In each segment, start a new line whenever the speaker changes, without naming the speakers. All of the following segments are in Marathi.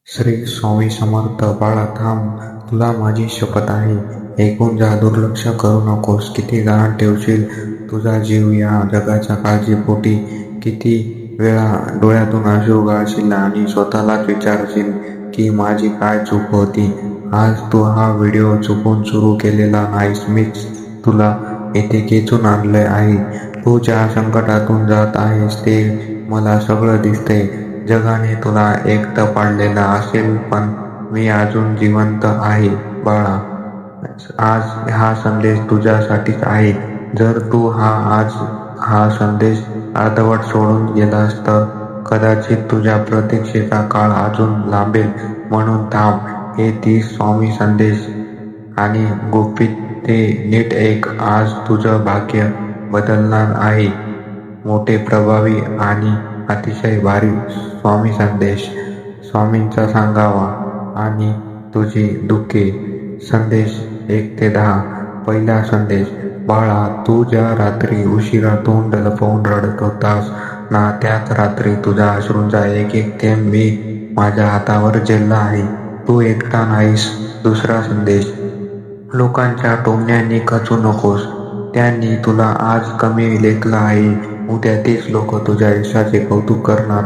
श्री स्वामी समर्थ. बाळा थांब, तुला माझी शपथ आहे. ऐकून जा, दुर्लक्ष करू नकोस. किती गहाण ठेवशील तुझा जीव या जगाच्या काळजीपोटी? किती वेळा डोळ्यातून अश्रू गाळशील आणि स्वतःलाच विचारशील की माझी काय चूक होती? आज तू हा व्हिडिओ चुकून सुरू केलेला नाहीस. मीच तुला येथे खेचून आणले आहे. तू ज्या संकटातून जात आहेस ते मला सगळं दिसतंय. जगाने तुला एकटं पाडलेलं असेल, पण मी अजून जिवंत आहे बाळा. आज हा संदेश तुझ्यासाठीच आहे. जर तू आज हा संदेश अर्धवट सोडून गेलास तर कदाचित तुझ्या प्रतीक्षेचा काळ अजून लांबेल. म्हणून थांब. हे 30 स्वामी संदेश आणि गुपित ते नीट ऐक. आज तुझं भाग्य बदलणार आहे. मोठे, प्रभावी आणि अतिशय भारी स्वामी संदेश. स्वामींचा सांगावा आणि तुझी दुःखे. संदेश 1 ते 10. पहिला संदेश. बाळा, तू ज्या रात्री उशिरा तोंड लपवून रडत होतास ना, त्याच रात्री तुझ्या अश्रूंचा एक एक थेंब मी माझ्या हातावर झेलला आहे. तू एकटा नाहीस. दुसरा संदेश. लोकांच्या टोमण्यांनी खचू नकोस. त्यांनी तुला आज कमी लेखलं आहे. उद्या तेच लोक तुझ्या यशाचे कौतुक करणार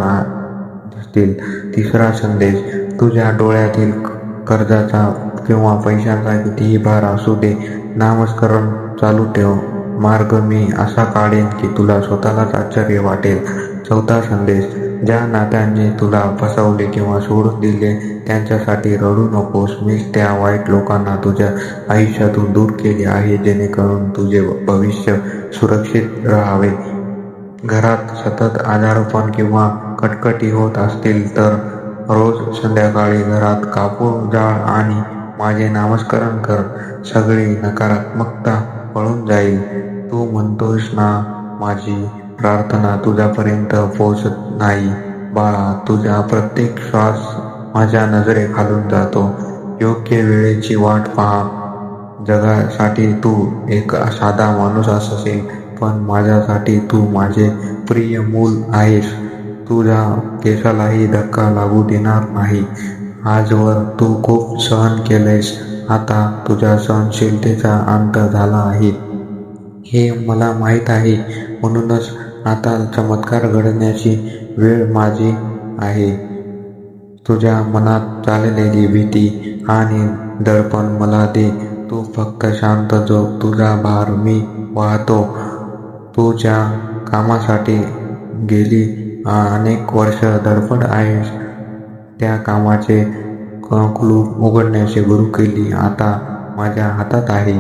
असतील. तिसरा संदेश. तुझ्या डोळ्यातील कर्जाचा किंवा पैशांचा कितीही भार असू दे, नामस्मरण चालू ठेव. मार्ग मी असा काढेन की तुला स्वतःलाच आश्चर्य वाटेल. चौथा संदेश. ज्या नात्यांनी तुला फसवले किंवा सोडून दिले त्यांच्यासाठी रडू नकोस. मीच त्या वाईट लोकांना तुझ्या आयुष्यातून दूर केले आहे, जेणेकरून तुझे भविष्य सुरक्षित राहावे. घरात सतत आजारपण किंवा कटकटी होत असतील तर रोज संध्याकाळी घरात कापूर जाळ आणि माझे नामस्मरण कर. सगळी नकारात्मकता पळून जाईल. तू म्हणतोस ना, माझी प्रार्थना तुझ्यापर्यंत पोहोचत नाही. बाळा, तुझा प्रत्येक श्वास माझ्या नजरेखालून जातो. योग्य वेळेची वाट पहा. जगासाठी तू एक साधा माणूस असशील, पण माझ्यासाठी तू माझे प्रिय मूल आहेस. तुझ्या केसालाही धक्का लागू देणार नाही. आजवर तू खूप सहन केलंयस. आता तुझ्या सहनशीलतेचा अंत झाला आहे हे मला माहीत आहे. म्हणूनच आता चमत्कार घडण्याची वेळ माझी आहे. तुझ्या मनात चाललेली भीती आणि दडपण मला दे. तू फक्त शांत झोप. तुझा भार मी वाहतो. तू ज्या कामासाठी गेली अनेक वर्ष धडपड आहेस, त्या कामाचे क्लूब उघडण्याची गुरुकिल्ली आता माझ्या हातात आहे.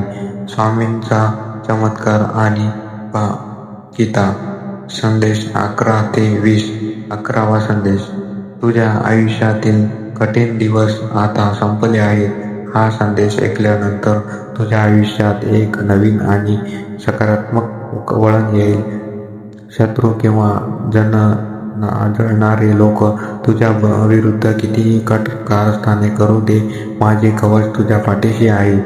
स्वामींचा चमत्कार आणि गीता. संदेश 11 ते 20. 11वा संदेश. तुझ्या आयुष्यातील कठीण दिवस आता संपले आहेत. हा संदेश ऐकल्यानंतर तुझ्या आयुष्यात एक नवीन आणि सकारात्मक वळण येईल. शत्रू किंवा जळणारे लोक तुझ्या विरुद्ध कितीही कट कारस्थाने करू दे, माझे कवच तुझ्या पाठीशी आहे.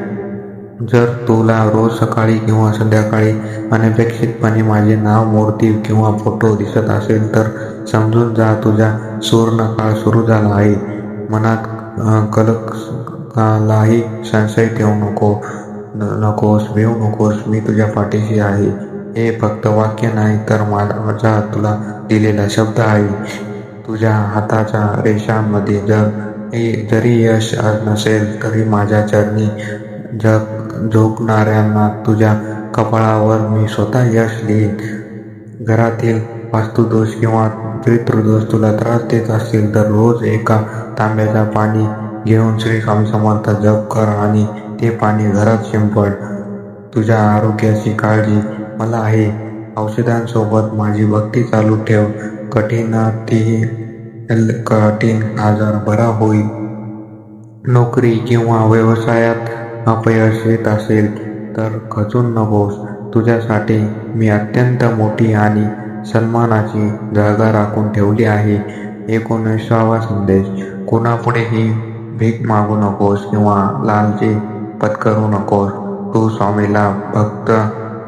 जर तुला रोज सकाळी किंवा संध्याकाळी अनपेक्षितपणे माझे नाव, मूर्ती किंवा फोटो दिसत असेल तर समजून जा, तुझा सुवर्ण काळ सुरू झाला आहे. मनात कलकालाही संशय ठेवू नकोस, भिवू नकोस. मी तुझ्या पाठीशी आहे. हे फक्त वाक्य नाही तर माझा तुला दिलेला शब्द आहे. तुझ्या हाताच्या रेषांमध्ये जरी यश नसेल तरी माझ्या चरणी झोकणाऱ्यांना तुझ्या कपाळावर मी स्वतः यश लिहीन. घरातील वास्तुदोष किंवा पितृदोष तुला त्रास देत असतील तर रोज एका तांब्याचा पाणी घेऊन श्री स्वामी समर्थ जप कर आणि ते पाणी घरात शिंपड. तुझ्या आरोग्याची काळजी मला आहे. औषधांसोबत माझी भक्ती चालू ठेव. कठीण आजार बरा होईल. नोकरी किंवा व्यवसायात अपयश येत असेल तर खचून नकोस. तुझ्यासाठी मी अत्यंत मोठी आणि सन्मानाची जागा राखून ठेवली आहे. 19वा संदेश. कोणापुढेही भीक मागू नकोस किंवा लालची पत्करू नकोस. तू स्वामीला भक्त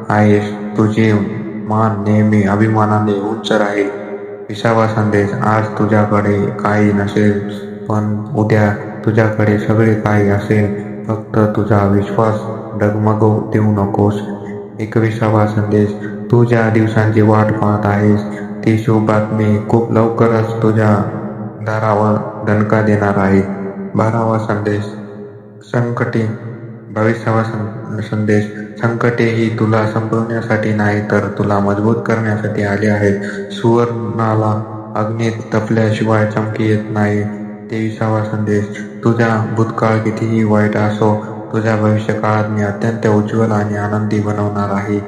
आहेस. तुझे मान नेहमी अभिमानाने उंच राहील. 20वा संदेश. आज तुझ्याकडे काही नसेल पण उद्या तुझ्याकडे सगळे काही असेल. फक्त तुझा विश्वास डगमगू देऊ नकोस. 21वा संदेश. तू ज्या दिवसांची वाट पाहत आहेस ती शुभ बातमी खूप लवकरच तुझ्या दारावर दणका देणार आहे. 12वा संदेश. संकटे. 22वा संदेश. संकटे ही तुला संपवण्यासाठी नाही तर तुला मजबूत करण्यासाठी आले आहेत. सुवर्णाला अग्नीत तपल्याशिवाय चमकी येत नाही. 23वा संदेश. तुझा भूतकाळ कितीही वाईट असो, तुझ्या भविष्यकाळात मी अत्यंत उज्ज्वल आणि आनंदी बनवणार आहे.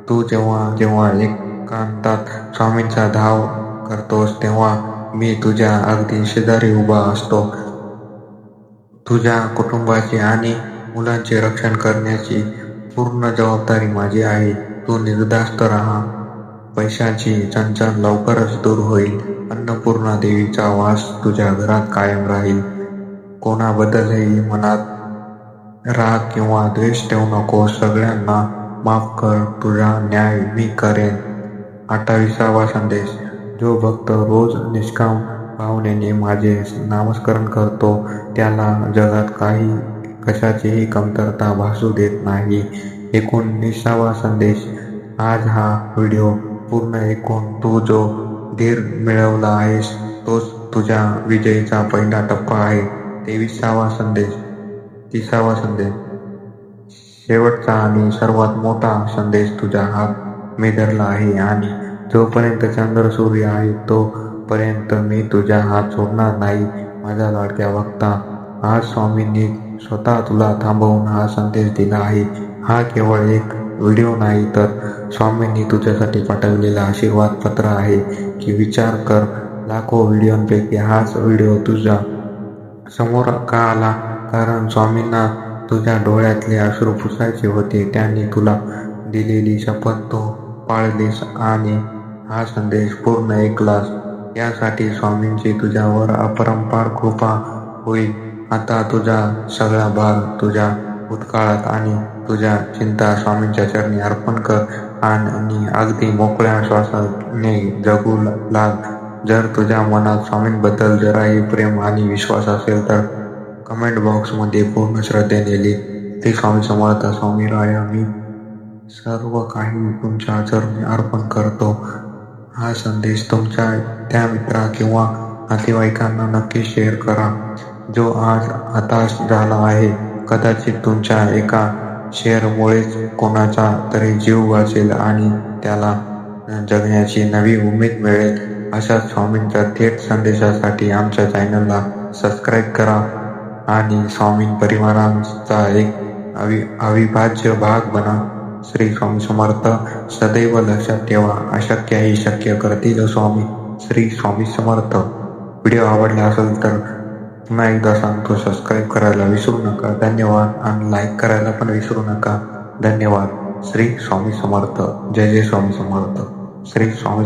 तू जेव्हा जेव्हा एकांतात स्वामींचा धाव करतोस तेव्हा मी तुझ्या अगदी शेजारी उभा असतो. तुझ्या कुटुंबाचे आणि मुलांचे रक्षण करण्याची पूर्ण जबाबदारी माझी आहे. तू निर्धास्त राहा. पैशाची चणचण लवकरच दूर होईल. अन्नपूर्णा देवीचा वास तुझ्या घरात कायम राहील. कोणाबद्दलही मनात राग किंवा द्वेष ठेवू नको. सगळ्यांना माफ कर. तुझा न्याय मी करेन. 28वा संदेश. जो भक्त रोज निष्काम भावनेने माझे नामस्मरण करतो त्याला जगात कशाचीही कमतरता भासू देत नाही. 19वा संदेश. आज हा व्हिडिओ पूर्ण ऐकून तू जो धीर मिळवला आहेस तोच तुझ्या विजयाचा पहिला टप्पा आहे. 23वा संदेश. 30वा संदेश. शेवटचा आणि सर्वात मोठा संदेश. तुझा हात मी धरला आहे आणि जोपर्यंत चंद्र सूर्य आहे तोपर्यंत मी तुझा हात सोडणार नाही. माझा लाडक्या भक्ता, आज स्वामींनी स्वतः तुला थांबवून हा संदेश दिला आहे. हा केवळ एक व्हिडिओ नाही तर स्वामींनी तुझ्यासाठी पाठवलेला आशीर्वाद पत्र आहे की विचार कर, लाखो व्हिडिओंपैकी हाच व्हिडिओ तुझ्या समोर का आला? कारण स्वामींना तुझ्या डोळ्यातले अश्रू पुसायचे होते. त्यांनी तुला दिलेली शपथ तू पाळलीस आणि हा संदेश पूर्ण ऐकलास यासाठी स्वामींची तुझ्यावर अपरंपार कृपा होईल. आता तुझा सगळा भार तुझ्या भूतकाळात आणि तुझ्या चिंता स्वामींच्या चरणी अर्पण कर आणि अगदी मोकळ्या श्वासाने जगू लाग. जर तुझ्या मनात स्वामींबद्दल जराही प्रेम आणि विश्वास असेल तर कमेंट बॉक्समध्ये पूर्ण श्रद्धेने लिह. श्री स्वामी समर्थ. स्वामी राया, मी सर्व काही तुमच्या चरणी अर्पण करतो. हा संदेश तुमच्या त्या मित्रा किंवा नातेवाईकांना नक्की शेअर करा जो आज हताश झाला आहे. कदाचित तुमच्या एका शेअरमुळेच कोणाचा तरी जीव वाचेल आणि त्याला जगण्याची नवी उमेद मिळेल. अशाच स्वामींच्या थेट संदेशासाठी आमच्या चॅनलला सबस्क्राईब करा आणि स्वामी परिवाराचा एक अविभाज्य भाग बना. श्री स्वामी समर्थ. सदैव लक्षात ठेवा, अशक्य ही शक्य करतील स्वामी. श्री स्वामी समर्थ. व्हिडिओ आवडला असेल तर पुन्हा एकदा सांगतो, सबस्क्राईब करायला विसरू नका. धन्यवाद. आणि लाईक करायला पण विसरू नका. धन्यवाद. श्री स्वामी समर्थ. जय जय स्वामी समर्थ. श्री स्वामी